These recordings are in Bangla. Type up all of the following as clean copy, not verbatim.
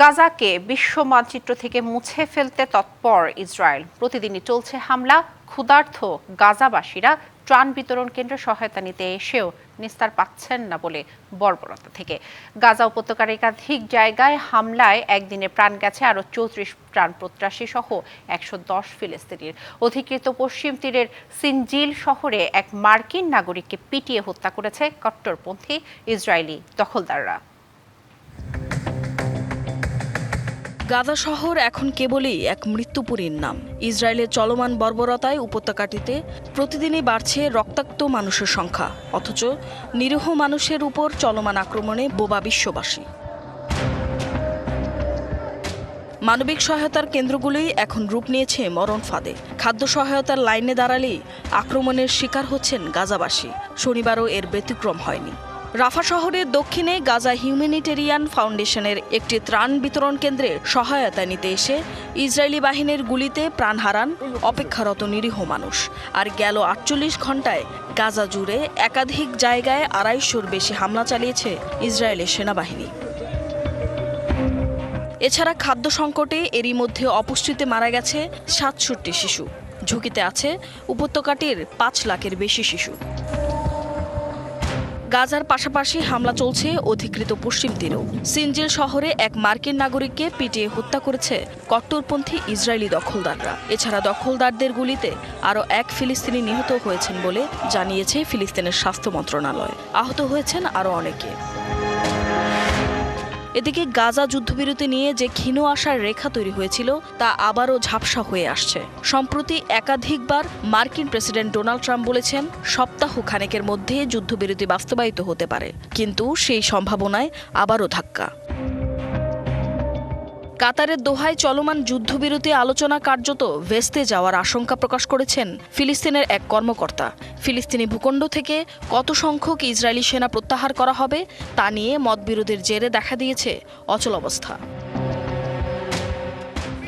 গাজাকে বিশ্ব মানচিত্র থেকে মুছে ফেলতে তৎপর ইসরায়েল। প্রতিদিনই চলছে হামলা। ক্ষুধার্ত গাজাবাসীরা ত্রাণ বিতরণ কেন্দ্রে সহায়তা নিতে এসেও নিস্তার পাচ্ছেন না বলে বর্বরতা থেকে। গাজা উপত্যকার একাধিক জায়গায় হামলায় একদিনে প্রাণ গেছে আরও 34 প্রাণ প্রত্যাশী সহ 110 ফিলিস্তিনির। অধিকৃত পশ্চিম তীরের সিনজিল শহরে এক মার্কিন নাগরিককে পিটিয়ে হত্যা করেছে কট্টরপন্থী ইসরায়েলি দখলদাররা। গাজা শহর এখন কেবলই এক মৃত্যুপুরীর নাম। ইসরায়েলের চলমান বর্বরতায় উপত্যকাটিতে প্রতিদিনই বাড়ছে রক্তাক্ত মানুষের সংখ্যা, অথচ নিরীহ মানুষের উপর চলমান আক্রমণে বোবা বিশ্ববাসী। মানবিক সহায়তার কেন্দ্রগুলোই এখন রূপ নিয়েছে মরণ ফাঁদে। খাদ্য সহায়তার লাইনে দাঁড়ালেই আক্রমণের শিকার হচ্ছেন গাজাবাসী। শনিবারও এর ব্যতিক্রম হয়নি। রাফা শহরের দক্ষিণে গাজা হিউম্যানিটেরিয়ান ফাউন্ডেশনের একটি ত্রাণ বিতরণ কেন্দ্রে সহায়তা নিতে এসে ইসরায়েলি বাহিনীর গুলিতে প্রাণ হারান অপেক্ষারত নিরীহ মানুষ। আর গেল 48 ঘণ্টায় গাজা জুড়ে একাধিক জায়গায় 250-র বেশি হামলা চালিয়েছে ইসরায়েলের সেনাবাহিনী। এছাড়া খাদ্য সংকটে এরই মধ্যে অপুষ্টিতে মারা গেছে 67 শিশু। ঝুঁকিতে আছে উপত্যকাটির 5 লাখের বেশি শিশু। গাজার পাশাপাশি হামলা চলছে অধিকৃত পশ্চিম তীরেও। সিনজিল শহরে এক মার্কিন নাগরিককে পিটিয়ে হত্যা করেছে কট্টরপন্থী ইসরায়েলি দখলদাররা। এছাড়া দখলদারদের গুলিতে আরও এক ফিলিস্তিনি নিহত হয়েছেন বলে জানিয়েছে ফিলিস্তিনের স্বাস্থ্য মন্ত্রণালয়। আহত হয়েছেন আরও অনেকে। এদিকে গাজা যুদ্ধবিরতি নিয়ে যে ক্ষীণ আশার রেখা তৈরি হয়েছিল তা আবারও ঝাপসা হয়ে আসছে। সম্প্রতি একাধিকবার মার্কিন প্রেসিডেন্ট ডোনাল্ড ট্রাম্প বলেছেন সপ্তাহ খানেকের মধ্যে যুদ্ধবিরতি বাস্তবায়িত হতে পারে, কিন্তু সেই সম্ভাবনায় আবারও ধাক্কা। কাতারের দোহায় চলমান যুদ্ধবিরতি আলোচনা কার্যত ভেস্তে যাওয়ার আশঙ্কা প্রকাশ করেছেন ফিলিস্তিনের এক কর্মকর্তা। ফিলিস্তিনি ভূখণ্ড থেকে কত সংখ্যক ইসরায়েলি সেনা প্রত্যাহার করা হবে তা নিয়ে মতবিরোধের জেরে দেখা দিয়েছে অচলাবস্থা।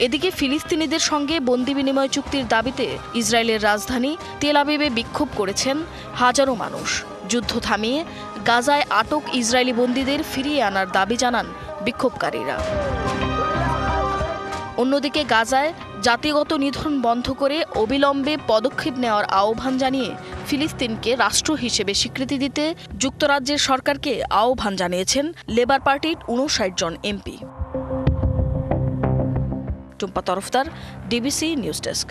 এদিকে ফিলিস্তিনিদের সঙ্গে বন্দি বিনিময় চুক্তির দাবিতে ইসরায়েলের রাজধানী তেল আবিবে বিক্ষোভ করেছেন হাজারো মানুষ। যুদ্ধ থামিয়ে গাজায় আটক ইসরায়েলি বন্দীদের ফিরিয়ে আনার দাবি জানান বিক্ষোভকারীরা। অন্যদিকে গাজায় জাতিগত নিধন বন্ধ করে অবিলম্বে পদক্ষেপ নেওয়ার আহ্বান জানিয়ে ফিলিস্তিনকে রাষ্ট্র হিসেবে স্বীকৃতি দিতে যুক্তরাজ্যের সরকারকে আহ্বান জানিয়েছেন লেবার পার্টির 59 জন MP. Tumpa Tarafdar, DBC news desk.